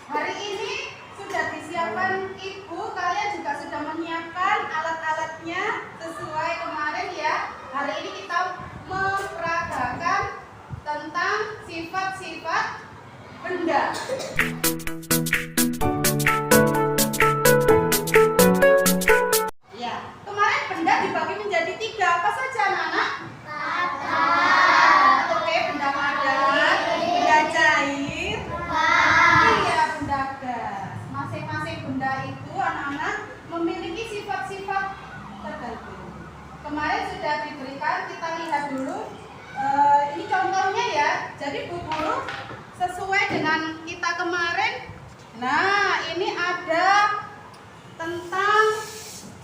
Hari ini sudah disiapkan Ibu, kalian juga sudah menyiapkan alat-alatnya sesuai kemarin ya. Hari ini kita memperagakan tentang sifat-sifat benda. Ya, kemarin benda dibagi menjadi 3. Apa saja anak-anak? Oke, benda padat, benda cair, iya, benda gas. Masing-masing benda itu anak-anak memiliki sifat-sifat tertentu. Kemarin sudah diberikan, kita lihat dulu. Ini contohnya ya. Jadi Bu Guru sesuai dengan kita kemarin. Nah, ini ada tentang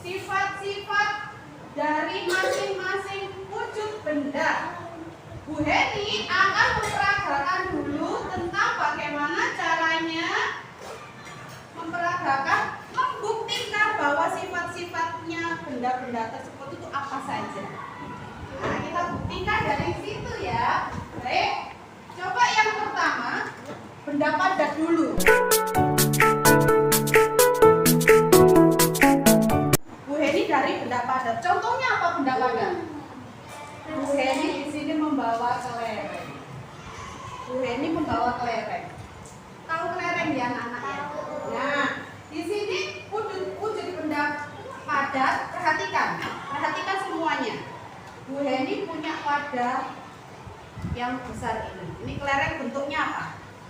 sifat-sifat dari masing-masing wujud benda. Bu Heni akan memperagakan dulu tentang bagaimana caranya memperagakan, membuktikan bahwa sifat-sifatnya benda-benda tersebut itu apa saja. Nah, kita buktikan dari situ ya. Baik, coba yang pertama, benda padat dulu. Bu Heni dari benda padat. Contohnya apa benda padat? Bu Heni di sini membawa kelereng. Bu Heni membawa kelereng. Tahu kelereng ya anak-anak ya? Nah, di sini wujud benda padat. Perhatikan semuanya. Bu Heni punya wadah yang besar ini. Ini kelereng bentuknya apa?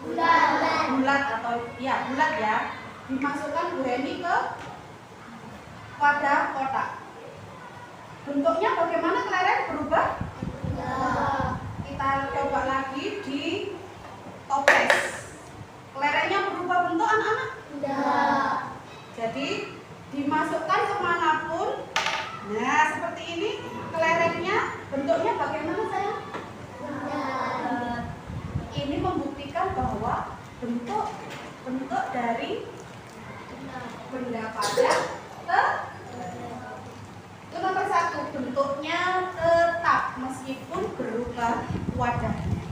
Bulat atau ya bulat ya. Dimasukkan Bu Heni ke wadah kotak. Bentuknya bagaimana kelereng berubah? Kita coba lagi di toples. Kelerengnya berubah bentuk anak-anak? Jadi dimasukkan kemanapun. Nah, seperti ini kelerengnya bentuknya bagaimana sayang? Ini membuktikan bahwa bentuk dari benda padat itu nomor 1, bentuknya tetap meskipun berubah wadahnya.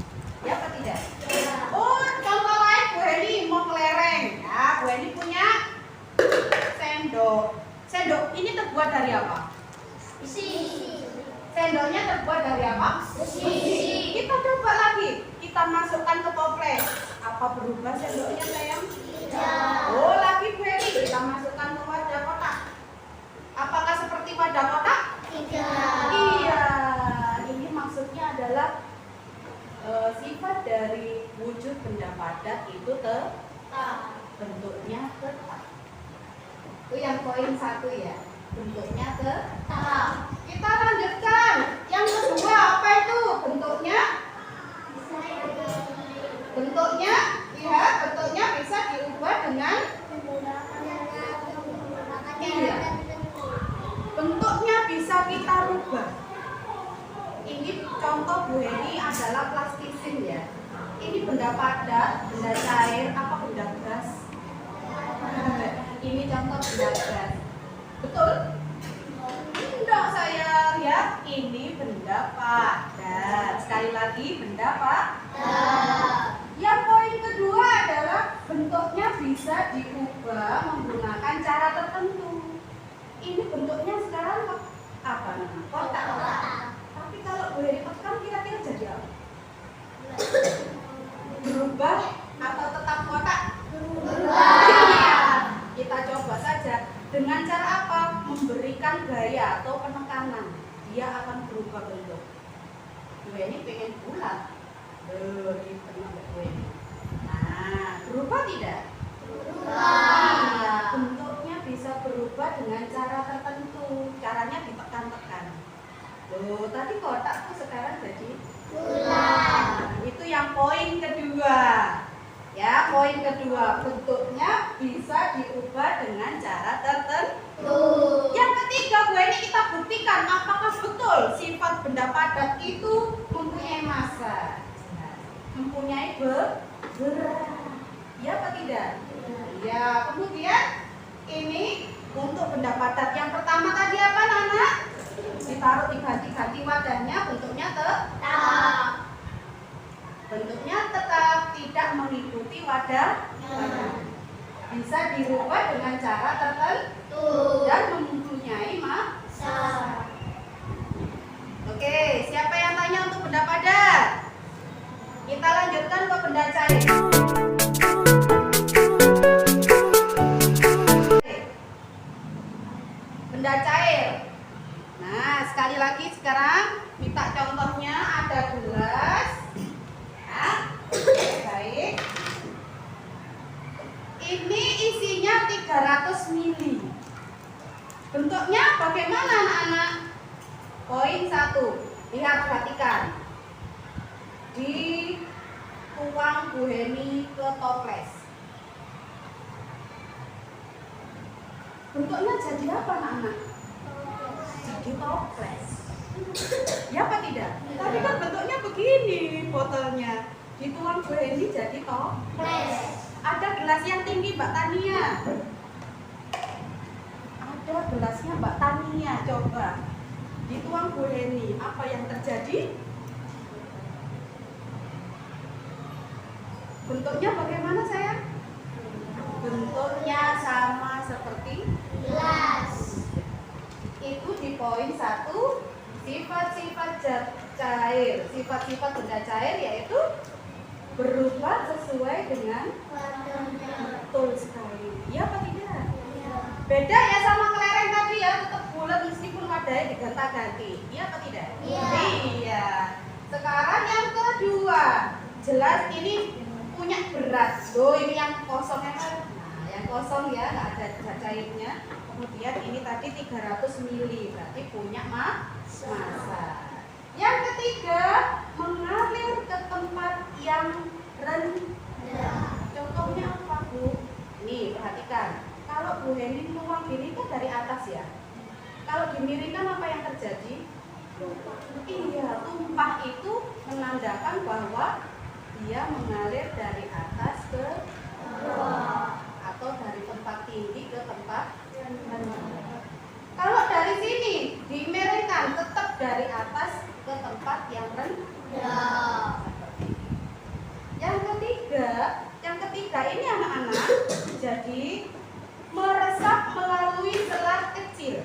Ya apa tidak? Oh, contoh lain Bu Heni mau kelereng. Ya, Bu Heni punya sendok. Sendok ini terbuat dari apa? Sendoknya terbuat dari apa? Besi. Kita coba lagi. Kita masukkan ke toples. Apa berubah sendoknya sayang? Oh, lagi Bu Heni. Kita masukkan ke wadah kotak. Apakah seperti wadah kotak? Iya. Ini maksudnya adalah sifat dari wujud benda padat itu bentuknya tetap. Itu yang poin 1 ya. Bentuknya tetap. Kita lanjutkan. Yang kedua apa itu? Bentuknya lihat, bentuknya bisa diubah dengan iya. Bentuknya bisa kita rubah. Ini contoh Bu Heni adalah plastisin ya. Ini benda padat, benda cair, apa benda gas? Ini contoh benda gas. Betul? Enggak sayang ya. Ini benda padat. Sekali lagi benda padat. Yang poin kedua adalah bentuknya bisa diubah menggunakan cara tertentu. Ini bentuknya sekarang apa namanya? Kotak. Tapi kalau Bu Heni tekan kira-kira jadi apa? Berubah atau tetap kotak? Berubah. Kita coba saja. Dengan cara apa? Memberikan gaya atau penekanan. Dia akan berubah bentuk. Bu Heni pengen bulat. Nah, berubah tidak? Berubah. Iya, bentuknya bisa berubah dengan cara tertentu. Caranya ditekan-tekan. Loh, tadi kotak tuh sekarang jadi bulat. Itu yang poin kedua. Ya, poin kedua, bentuknya bisa diubah dengan cara tertentu. Yang ketiga, Bu Heni kita buktikan apakah betul sifat benda padat itu mempunyai massa, mempunyai berat. Ya apa tidak? Ya, kemudian ini untuk benda padat yang pertama tadi apa Nana? Ditaruh diganti-ganti wadahnya, bentuknya tetap. Bentuknya tetap tidak mengikuti wadah. bisa dirubah dengan cara tertentu dan mempunyai masa. Oke, siapa yang tanya untuk benda padat? Kita lanjutkan ke benda cair. Benda cair. Nah, sekali lagi sekarang minta contohnya. Ada gelas. Ya, baik. Ini isinya 300 mili. Bentuknya bagaimana anak-anak? Poin 1. Lihat, perhatikan. Dituang Bu Heni ke toples. Bentuknya jadi apa anak-anak? Jadi toples. Ya apa tidak? Tapi kan bentuknya begini botolnya. Dituang Bu Heni jadi toples. Ada gelas yang tinggi Mbak Tania. Ada gelasnya Mbak Tania, coba. Dituang Bu Heni, apa yang terjadi? Bentuknya bagaimana sayang? Bentuknya sama seperti gelas. Itu di poin 1, sifat-sifat cair. Sifat-sifat benda cair yaitu berubah sesuai dengan warnanya. Betul sekali. Iya apa tidak? Ya. Beda ya sama kelereng tadi ya, tetap bulat meskipun wadahnya diganti-ganti. Iya apa tidak? Iya. Iya. Sekarang yang kedua, jelas ini punya berat. Oh, ini yang kosong ya. Nah, yang kosong ya, nggak ada cairnya. Kemudian ini tadi 300 mili, berarti punya massa. Yang ketiga, mengalir ke tempat yang rendah. Contohnya apa, Bu? Nih, perhatikan. Kalau Bu Heni nuang gini itu dari atas ya. Kalau dimiringkan apa yang terjadi? Iya, tumpah itu menandakan bahwa dia mengalir dari atas ke bawah atau dari tempat tinggi ke tempat rendah. Kalau dari sini dimiringkan tetap dari atas ke tempat yang rendah. Yang ketiga ini anak-anak jadi meresap melalui selang kecil.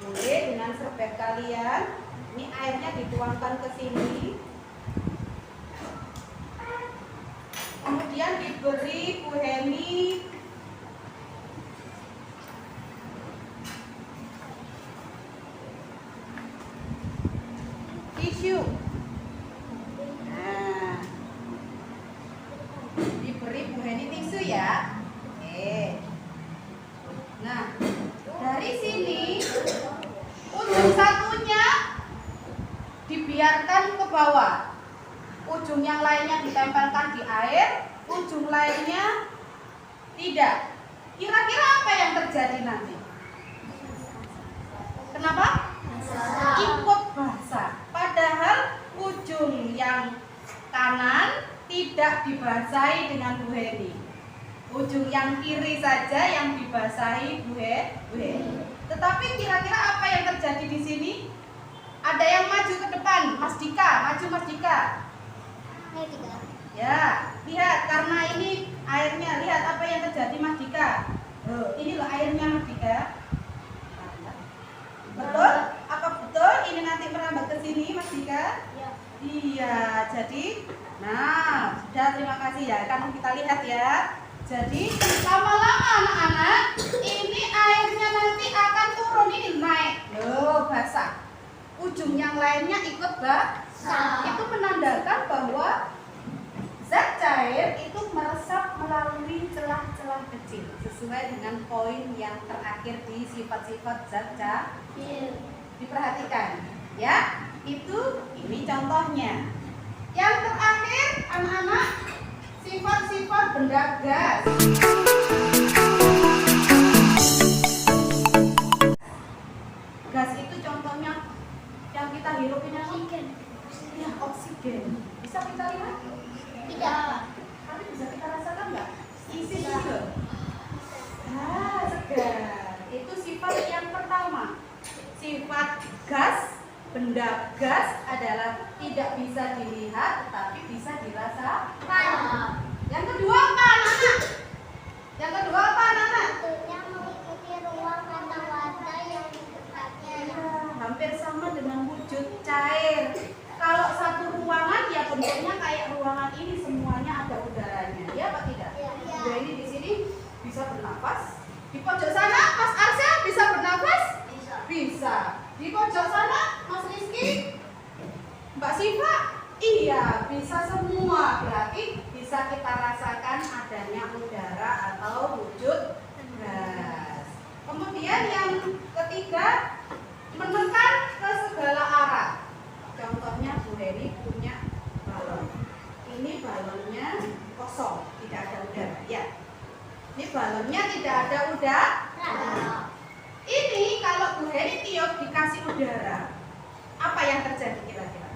Boleh dengan serbet kalian. Ini airnya dituangkan ke sini. Kemudian diberi Bu Heni tisu. Nah, diberi Bu Heni tisu ya. Oke. Nah, dari sini ujung satunya dibiarkan ke bawah. Ujung yang lainnya ditempelkan di air, ujung lainnya tidak. Kira-kira apa yang terjadi nanti? Kenapa? Ikut basah. Padahal ujung yang kanan tidak dibasahi dengan Bu Heni. Ujung yang kiri saja yang dibasahi Bu Heni. Tetapi kira-kira apa yang terjadi di sini? Ada yang maju ke depan, Mas Dika, maju Mas Dika. Ya, lihat karena ini airnya, lihat apa yang terjadi Mas Dika. Ini loh airnya Mas Dika. Betul? Apa betul ini nanti merambat ke sini Mas Dika? Ya. Iya, jadi nah, sudah terima kasih ya. Kan kita lihat ya. Jadi lama-lama anak-anak, ini airnya nanti akan turun, ini naik. Loh, basah. Ujung yang lainnya ikut basah. Itu menandakan bahwa zat cair itu meresap melalui celah-celah kecil sesuai dengan poin yang terakhir di sifat-sifat zat cair. Diperhatikan ya, itu ini contohnya. Yang terakhir anak-anak, sifat-sifat benda gas. Gas itu contohnya yang kita hirup ini oksigen. Ya, oksigen. Bisa kita lihat? Tidak. Tapi bisa kita rasakan nggak? Isi juga. Ah, segar. Itu sifat yang pertama. Sifat gas, benda gas adalah tidak bisa dilihat tetapi bisa dirasakan. Yang kedua apa anak-anak? Yang Bisa bernafas. Di pojok sana Mas Arsel bisa bernafas? Bisa. Di pojok sana Mas Rizky? Mbak Siva? Iya, bisa semua. Berarti bisa kita rasakan adanya udara atau wujud gas. Kemudian yang ketiga, menekan ke segala arah. Contohnya Bu Heri punya balon. Ini balonnya kosong, tidak ada udara. Ya. Ini balonnya tidak ada udara. Ini kalau Bu Heri tiup dikasih udara, apa yang terjadi kira-kira?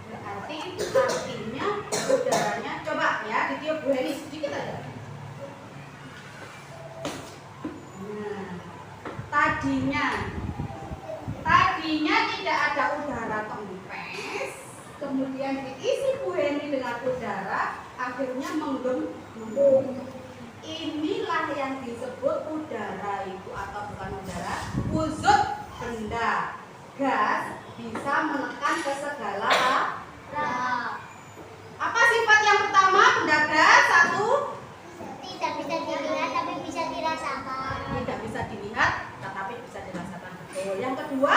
Berarti artinya udaranya, coba ya ditiup Bu Heri sedikit aja. Nah, tadinya tidak ada udara kempes, kemudian diisi Bu Heri dengan udara, akhirnya menggembung. Inilah yang disebut udara itu, atau bukan udara, wujud benda. Gas bisa menekan ke segala arah. Apa sifat yang pertama benda gas? Satu, tidak bisa dilihat tapi bisa dirasakan. tidak bisa dilihat tetapi bisa dirasakan. Betul. Yang kedua,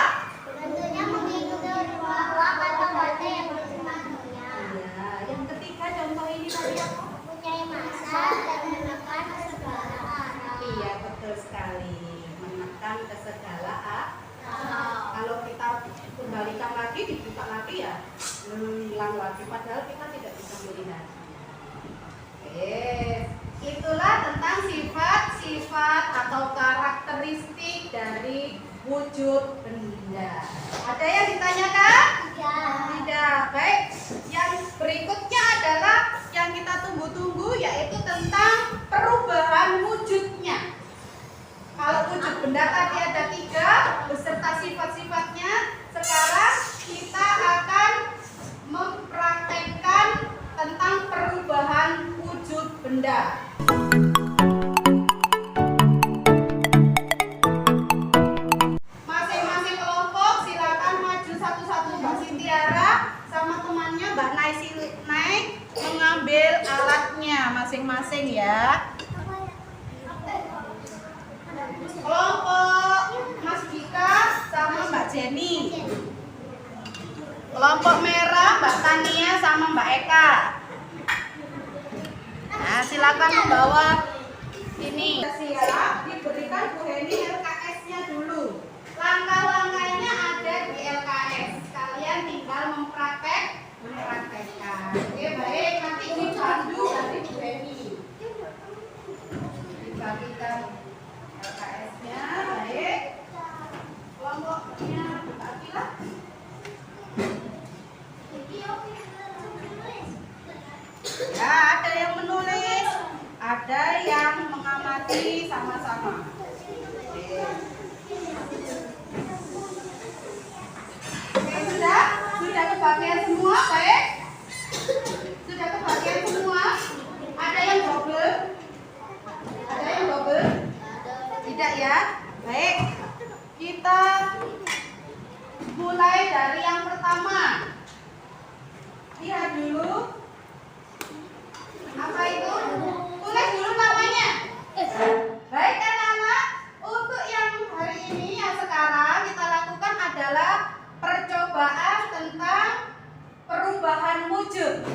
Bentuknya mengikuti ruang atau benda yang bersemangatnya. ya. Yang ketiga, contoh ini tadi apa? Mempunyai massa dan menekan ke segala arah. Iya, betul sekali. Menekan ke segala arah. Kalau kita kembalikan lagi, dibuka lagi ya, hilang lagi. Padahal kita tidak bisa melihat. Oke, itulah tentang sifat-sifat atau karakteristik dari wujud benda. Ada yang ditanyakan? Tidak. Baik. Yang berikutnya adalah yang kita tunggu-tunggu, yaitu tentang perubahan wujudnya. Kalau wujud benda tadi ada 3 beserta sifat-sifatnya. Sekarang kita akan mempraktekkan tentang perubahan wujud benda. Masing-masing kelompok silakan maju satu-satu. Mbak Sintiara sama temannya Mbak Naisi naik mengambil alatnya masing-masing ya. Kelompok Mas Dika sama Mbak Jenny. Kelompok merah Mbak Tania sama Mbak Eka. Nah, silakan membawa ini. Siap, diberikan Bu Heni LKS-nya dulu. Langkah-langkahnya ada di LKS. Kalian tinggal mempraktekkan. Oke, baik. Nanti dipandu dari Bu Heni. Dibagikan LKS-nya, baik. Kelompoknya Mbak Akila. Ya, ada yang menulis, ada yang mengamati sama-sama. Oke, sudah kebagian semua, baik? Sudah kebagian semua? Ada yang double? Ada yang double? Tidak ya? Baik. Kita mulai dari yang pertama. Lihat dulu. Apa itu? Tulis dulu namanya. Baik anak-anak, untuk yang hari ini, yang sekarang kita lakukan adalah percobaan tentang perubahan wujud.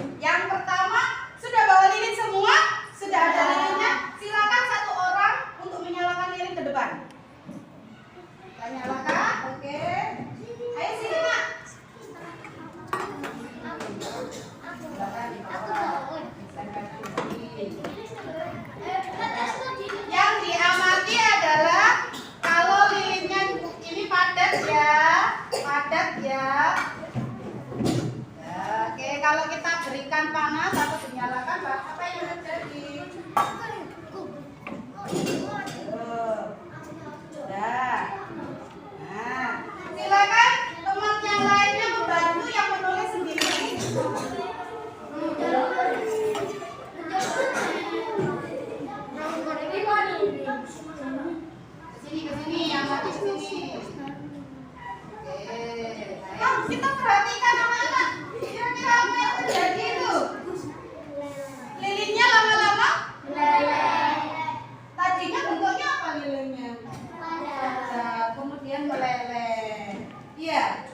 Tadinya bentuknya apa lilinnya? Padat, kemudian meleleh. Iya.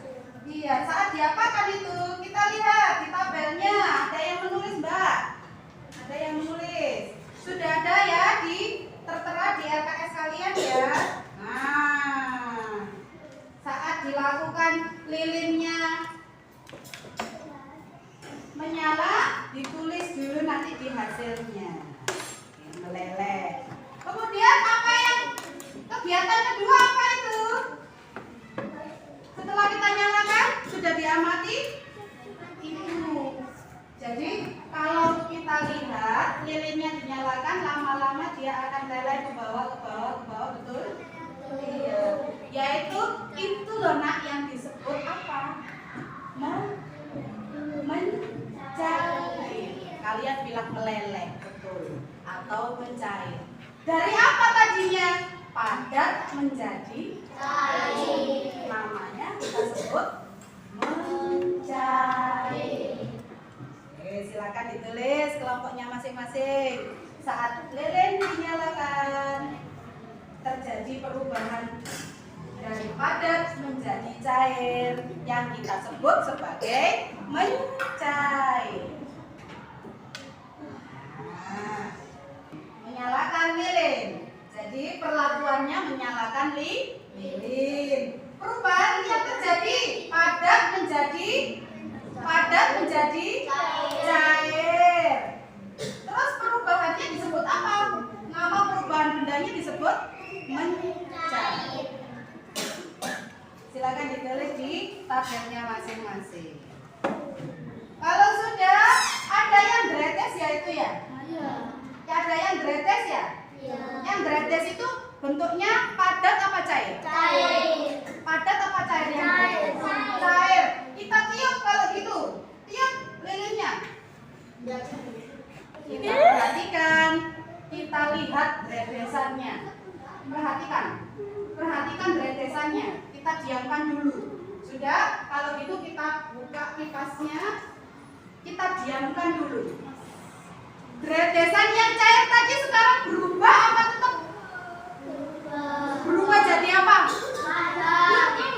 Iya, saat diapakan itu? Kita lihat di tabelnya. Ada yang menulis, Mbak? Ada yang menulis. Sudah ada ya tertera di LKS kalian ya. Nah, saat dilakukan lilinnya menyala, ditulis dulu nanti di hasilnya. Meleleh. Kemudian apa yang kegiatan kedua apa itu? Setelah kita nyalakan, sudah diamati itu. Jadi kalau kita lihat lilinnya dinyalakan, lama-lama dia akan meleleh ke bawah, betul? Iya. Yaitu itu loh nak yang disebut apa? Mencair. Kalian bilang meleleh, betul? Atau mencair. Dari apa tadinya? Padat menjadi cair. Namanya kita sebut mencair. Oke, silakan ditulis kelompoknya masing-masing. Saat lilin dinyalakan, terjadi perubahan dari padat menjadi cair yang kita sebut sebagai mencair. Nah, menyalakan lilin. Jadi perlakuannya menyalakan lilin. Perubahan yang terjadi padat menjadi cair. Terus perubahannya disebut apa? Nama perubahan bendanya disebut mencair. Silakan ditulis di tabelnya masing-masing. Kalau sudah ada yang dretes ya itu ya? Ada yang dretes ya? Yang dretes itu bentuknya padat apa cair? Cair. Padat apa cair yang Cair. Cair. Kita tiup kalau gitu. Tiup lilinnya. Kita perhatikan. Kita lihat dretesannya. Perhatikan dretesannya. Kita diamkan dulu. Sudah? Kalau gitu kita buka kipasnya. Kita diamkan dulu. Dretesan yang cair tadi sekarang berubah apa tetap? Berubah jadi apa?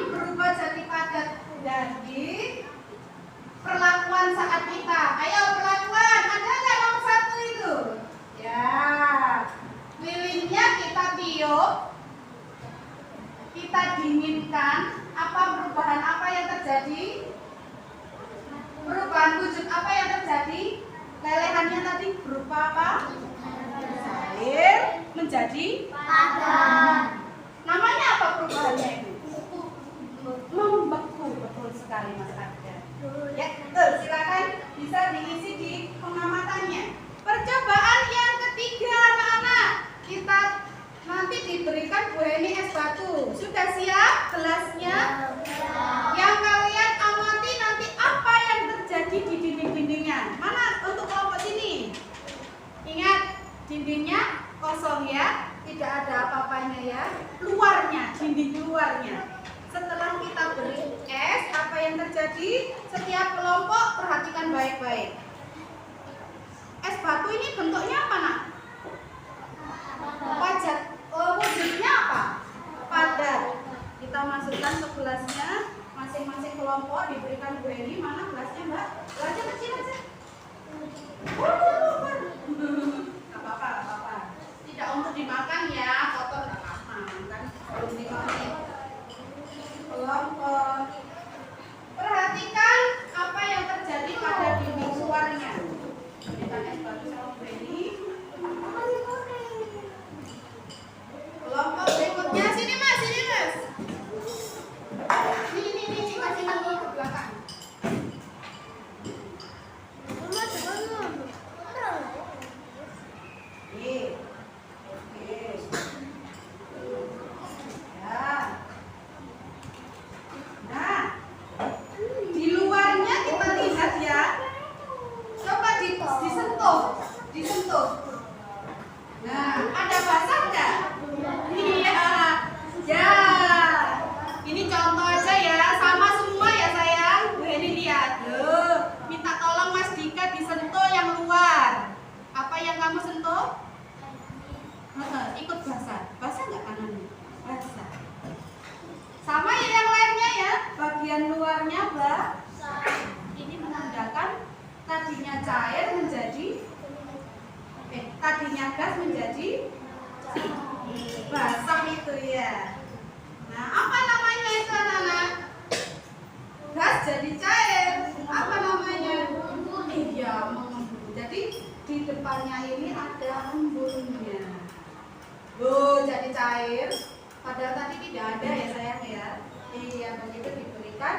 Berubah jadi padat. Jadi perlakuan saat kita. Ayo perlakuan. Ada nggak nomor 1 itu? Ya. Lilinnya kita tiup. Kita dinginkan. Apa perubahan apa yang terjadi? Perubahan wujud apa yang terjadi? Lelehannya tadi berupa apa? Cair menjadi Padat. Namanya apa perubahannya itu? Membeku. Betul sekali Mas Arda. Ya, betul. Silakan bisa diisi di pengamatannya. Percobaan yang ketiga anak-anak. Kita nanti diberikan Bu Heni es batu. Sudah siap gelasnya? Yang kalian amati nanti apa yang terjadi di dinding-dindingnya. Mana untuk kelompok sini? Ingat, dindingnya kosong ya, tidak ada apa-apanya ya. Luarnya, dinding luarnya. Setelah kita beri es, apa yang terjadi? Setiap kelompok perhatikan baik-baik. Es batu ini bentuknya apa nak? Wujudnya apa? Padat. Kita masukkan ke gelasnya. Masing-masing kelompok diberikan Bu Heni. Mana gelasnya Mbak? Gelasnya kecil aja. Gak apa-apa. Tidak untuk dimakan ya, kotor gak apa-apa kan. Belum dimakan. Kelompok. Perhatikan apa yang terjadi pada dinding luarnya. Berikan es batu sama Bu Heni. Kelompok berikutnya sini Mas. Ini kasih lagi ke belakang. Disentuh. Nah, ada basah nggak? Iya. Ya. Ini contoh aja ya, sama semua ya sayang. Bu Heni lihat. Minta tolong Mas Dika disentuh yang luar. Apa yang kamu sentuh? Ikut basah. Basah nggak tangannya? Basah. Sama ya yang lainnya ya. Bagian luarnya basah. Ini menandakan tadinya cair menjadi tadinya gas menjadi basah itu ya. Nah, apa namanya itu anak-anak? Gas jadi cair. Apa namanya? Iya, mengembun. Jadi di depannya ini ada embunnya. Jadi cair. Padahal tadi tidak ada ya sayang ya. Iya, begitu diberikan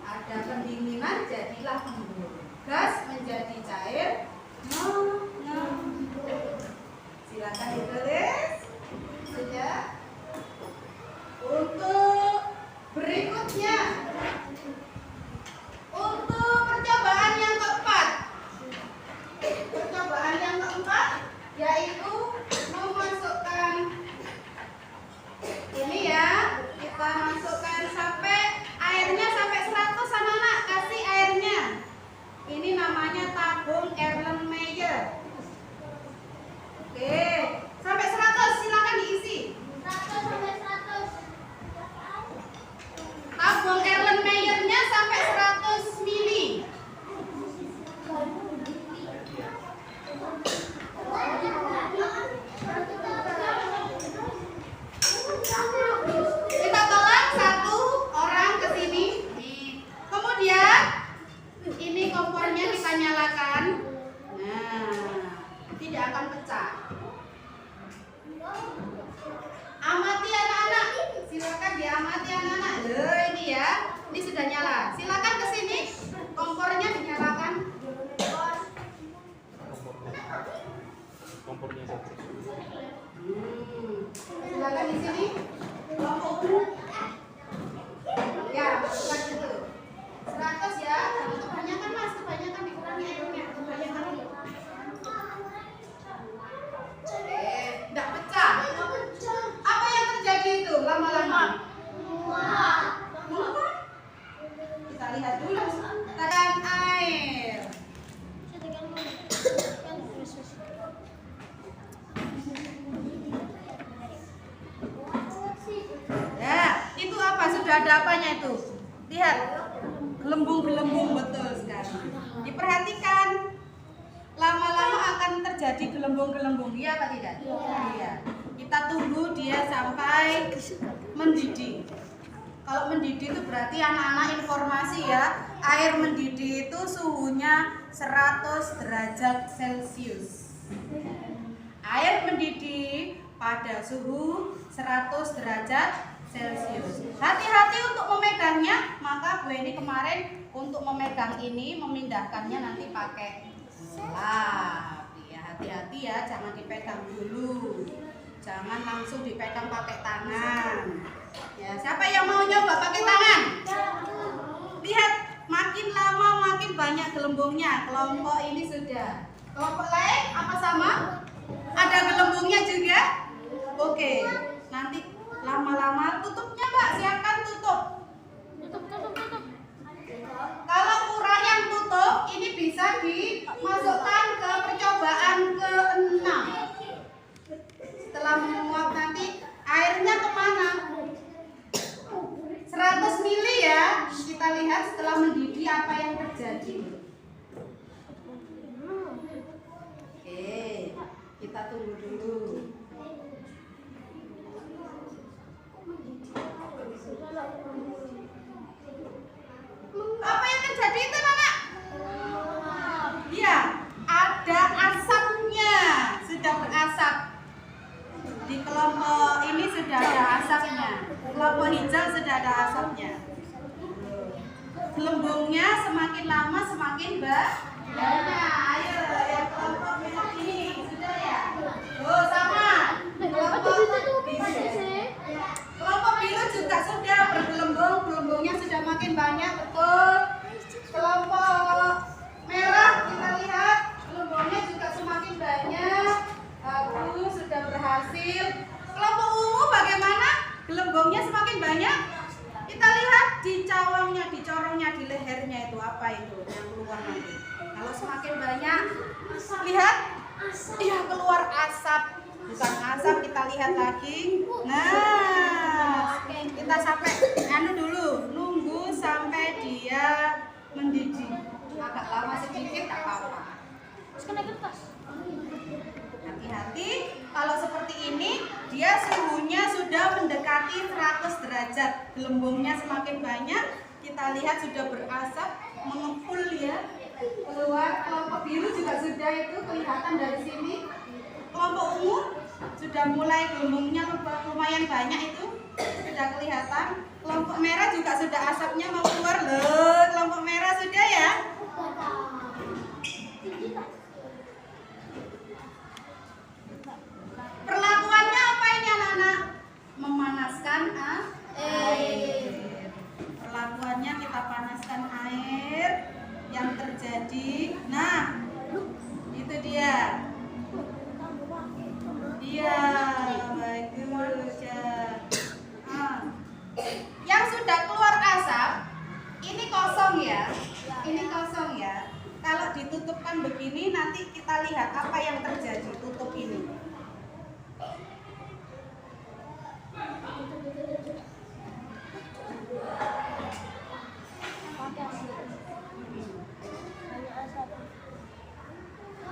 ada pendinginan jadilah embun. Gas menjadi cair mengembun. Silakan ditulis. Sudah. Untuk berikutnya, untuk percobaan yang keempat, yaitu memasukkan ini ya, kita masukkan sampai airnya sampai 100 anak-anak, kasih airnya. Ini namanya tabung Erlenmeyer. Oke, sampai 100 silakan diisi. 100 sampai 100. Tabung Erlenmeyernya sampai 100 mili. Kita tolong satu orang ke sini. Kemudian ini kompornya kita nyalakan. Nah, tidak akan pecah. Amati anak-anak. Silakan diamati anak-anak. Ini ya. Ini sudah nyala. Silakan ke sini. Kompornya dinyalakan. Kompornya 100. Silakan di sini. Kelompok ungu. Ya, masukkan itu. 100 ya. Jangan kebanyakan Mas, kebanyakan dikurangi airnya. Kebanyakan dulu. Enggak pecah. Apa yang terjadi itu lama-lama? Kita lihat dulu. Tekan air. Ya, itu apa? Sudah ada apanya itu? Lihat, gelembung-gelembung betul sekali. Diperhatikan, lama-lama akan terjadi gelembung-gelembung. Iya apa tidak? Iya. Kita tunggu dia sampai mendidih. Kalau mendidih itu berarti anak-anak informasi ya, air mendidih itu suhunya 100 derajat Celcius. Air mendidih pada suhu 100 derajat Celcius. Hati-hati untuk memegangnya, maka Bu Eni kemarin untuk memegang ini memindahkannya nanti pakai lap. Ya, hati-hati ya, jangan dipegang dulu. Jangan langsung dipegang pakai tangan. Ya, siapa yang mau nyoba pakai tangan? Lihat, makin lama makin banyak gelembungnya. Kelompok ini sudah. Kelompok lain apa sama? Ada gelembungnya juga? Oke, nanti lama-lama tutupnya Mbak, siapkan tutup. Kalau kurang yang tutup, ini bisa dimasukkan ke percobaan ke-6. Setelah menguap nanti airnya kemana? 100 mili ya. Kita lihat setelah mendidih apa yang terjadi. Oke, kita tunggu dulu. Apa yang terjadi itu anak? Iya, ada asapnya. Sudah berasap. Di kelompok ini sudah ada asapnya. Kelompok hijau sudah ada asapnya. Gelembungnya semakin lama semakin banyak. Ayo, yang kelompok merah ini sudah ya? Oh, sama. Kelompok biru juga sudah bergelembung. Gelembungnya sudah makin banyak, betul. Kelompok merah kita lihat gelembungnya juga semakin banyak. Bagus, sudah berhasil. Kelompok ungu bagaimana? Gelembungnya semakin banyak. Kita lihat di cawangnya, di corongnya, di lehernya itu apa itu yang keluar nanti. Kalau semakin banyak, lihat, iya keluar asap bukan asap, kita lihat lagi. Nah, kita sampai dulu, nunggu sampai dia mendidih. Agak lama sedikit tak apa-apa. Hati-hati, kalau seperti ini dia suhunya sudah mendekati 100 derajat. Gelembungnya semakin banyak, kita lihat sudah berasap, mengepul ya. Keluar kelompok biru juga sudah itu kelihatan dari sini. Kelompok ungu sudah mulai gelembungnya lumayan banyak itu sudah kelihatan. Kelompok merah juga sudah asapnya mau keluar loh. Kelompok merah sudah ya. Perlakuannya apa ini anak-anak? Memanaskan air. Perlakuannya kita panaskan air. Yang terjadi, nah itu dia. Iya, bagus ya. Yang sudah keluar asap, ini kosong ya. Ini kosong ya. Kalau ditutupkan begini, nanti kita lihat apa yang terjadi. Tutup ini.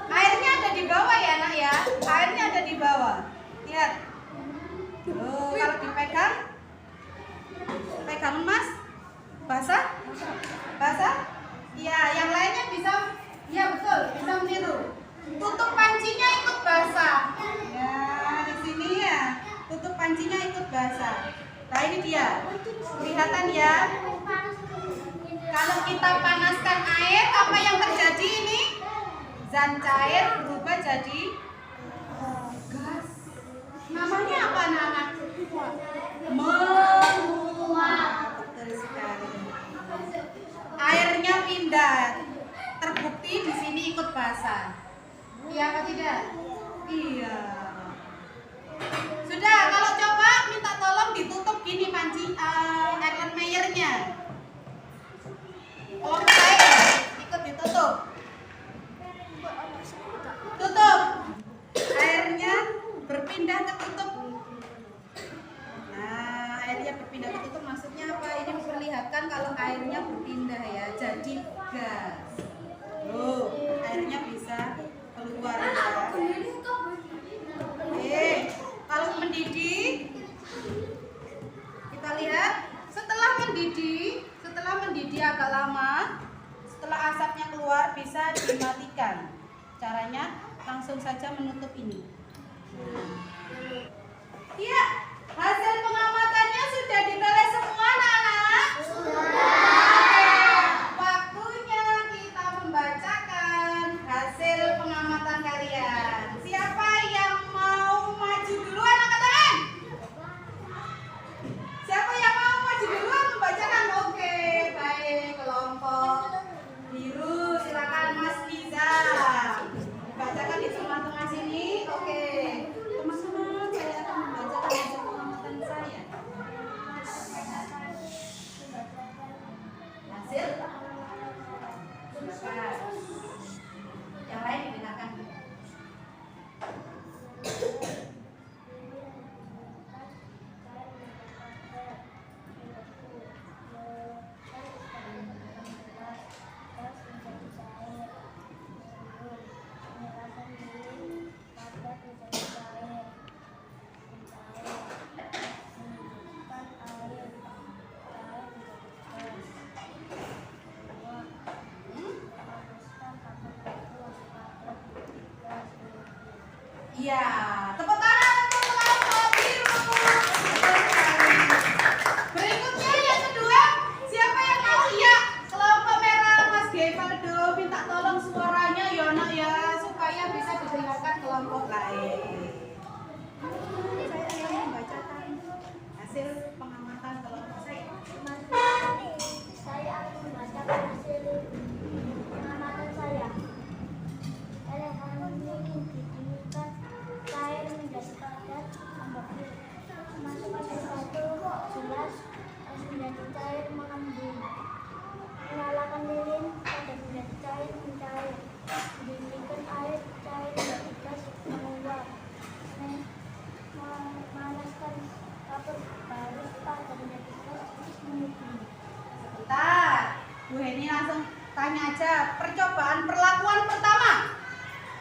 Airnya ada di bawah ya nak ya. Airnya ada di bawah. Lihat. Kalau dipegang, pegang mas, basah, basah. Iya, yang lainnya bisa, ya betul, bisa meniru. Tutup pancinya ikut basah. Ya, di sini ya. Tutup pancinya ikut basah. Nah ini dia. Kelihatan ya. Kalau kita panaskan air, apa yang terjadi ini? Zat cair berubah jadi gas. Namanya apa anak-anak? Menguap. Betul sekali. Airnya pindah. Terbukti di sini ikut basah. Iya apa tidak? Iya. Sudah, kalau coba minta tolong ditutup gini panci Erlenmeyernya. Kalau saya ikut ditutup. Tutup. Airnya berpindah ke tutup. Nah, airnya berpindah ke tutup maksudnya apa? Ini memperlihatkan kalau airnya berpindah ya, jadi gas. Loh, airnya bisa keluar ya. Oke, kalau mendidih, kita lihat setelah mendidih agak lama, setelah asapnya keluar bisa dimatikan. Caranya langsung saja menutup ini. Iya, hasil pengamatannya sudah dibalas semua anak-anak? Sudah. Waktunya kita membacakan hasil pengamatan kalian. Siapa yang mau maju duluan angkat tangan? Siapa yang mau maju duluan membacakan? Oke, baik, kelompok biru silakan Mas Liza. Bacakan di tengah-tengah sini. Oke. Teman-teman, saya akan membacakan hasil pengamatan saya. Hasil? Silakan. Yang lain didengarkan. Iya, tepuk tangan untuk kelompok biru. Berikutnya yang kedua, siapa yang mau? Iya, kelompok merah Mas Gevaldo, minta tolong suaranya ya nak ya, supaya bisa didengarkan kelompok lain. Saya yang membacakan hasil pengamatan kelompok saya. Saya akan membacakan hasil pengamatan saya. Elemen ini didinginkan cair Heni langsung tanya aja. Percobaan perlakuan pertama.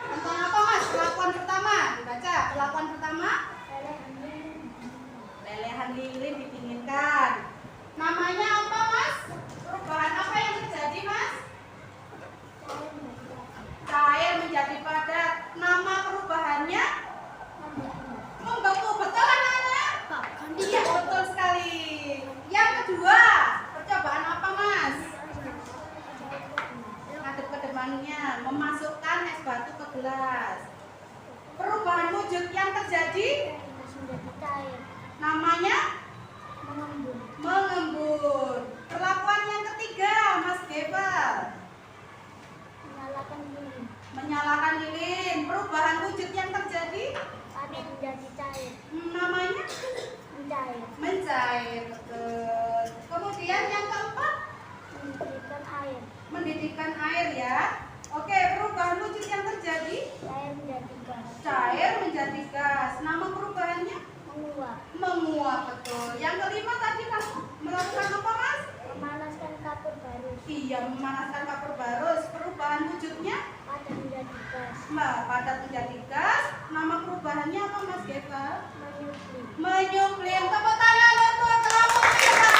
Tentang apa Mas? Perlakuan pertama. Dibaca. Perlakuan pertama. Lelehan lilin didinginkan. Namanya apa Mas? Perubahan apa yang terjadi Mas? Cair menjadi padat. Nama perubahannya? Membeku. Betul anak-anak? Iya betul sekali. Yang kedua, percobaan apa Mas? Ngadep ke depannya, memasukkan es batu ke gelas. Perubahan wujud yang terjadi? Namanya? Mengembun. Perlakuan yang ketiga, Mas Gebel. Menyalakan lilin. Perubahan wujud yang terjadi? Menjadi cair. Namanya? Mencair. Mencair, betul. Kemudian yang keempat? Mendidihkan air. Mendidihkan air ya. Oke, perubahan wujud yang terjadi? Cair menjadi gas. Cair menjadi gas. Nama perubahannya? Menguap. Menguap, betul. Yang kelima tadi kamu melakukan apa Mas? Memanaskan kapur barus. Iya, memanaskan kapur barus. Perubahan wujudnya? Padat menjadi gas. Padat menjadi gas. Nama perubahannya apa Mas Geva? Menyuplim. Menyuplim. Tepuk tangan untuk pramudia.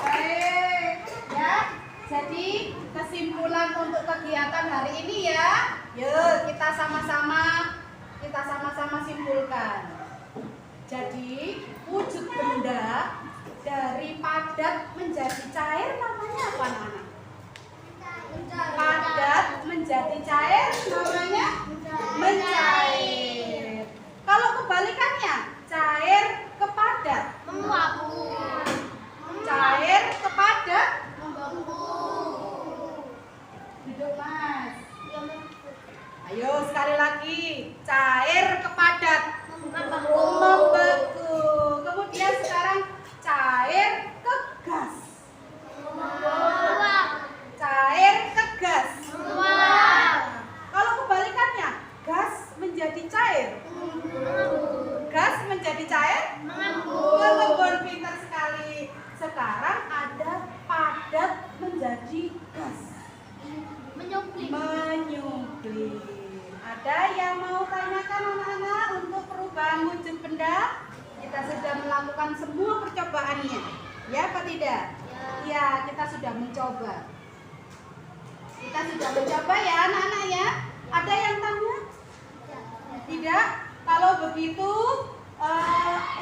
Baik, ya. Jadi kesimpulan untuk kegiatan hari ini ya. Yuk kita sama-sama simpulkan. Jadi wujud benda dari padat menjadi cair namanya apa anak-anak? Padat menjadi cair namanya mencair. Kalau kebalikannya, cair ke padat. Menguap. Cair ke padat. Duduk Mas. Ayo sekali lagi. Cair ke padat. Membeku. Kemudian sekarang cair ke gas. Cair ke gas. Kalau kebalikannya, gas menjadi cair. Gas menjadi cair. Mengembun, pintar sekali. Sekarang ada padat menjadi gas. Menyuplim. Ada yang mau tanyakan anak-anak untuk perubahan wujud benda? Kita sudah melakukan semua percobaannya. Ya apa tidak? Ya, kita sudah mencoba. Kita sudah mencoba ya anak-anak ya. Ada yang tanya? Tidak? Kalau begitu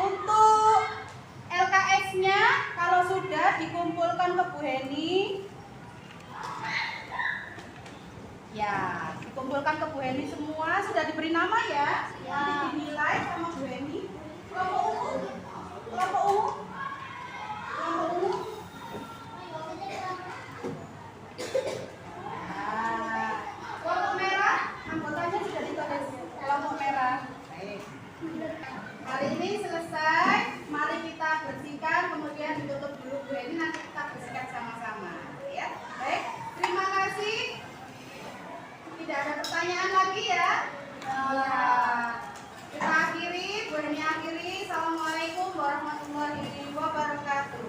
untuk LKS-nya kalau sudah dikumpulkan ke Bu Heni. Ya, dikumpulkan ke Bu Heni semua, sudah diberi nama ya. Nanti dinilai sama Bu Heni. Kelompok umum? Kelompok umum? Kelompok umum? Nah, kelompok merah, anggotanya sudah ditulis. Kelompok merah. Baik. Hari ini selesai, mari kita bersihkan, kemudian ditutup dulu Bu Heni, nanti kita bersihkan sama-sama. Ya, baik. Terima kasih. Tidak ada pertanyaan lagi ya. Kita akhiri, Bu Heni akhiri. Assalamualaikum warahmatullahi wabarakatuh.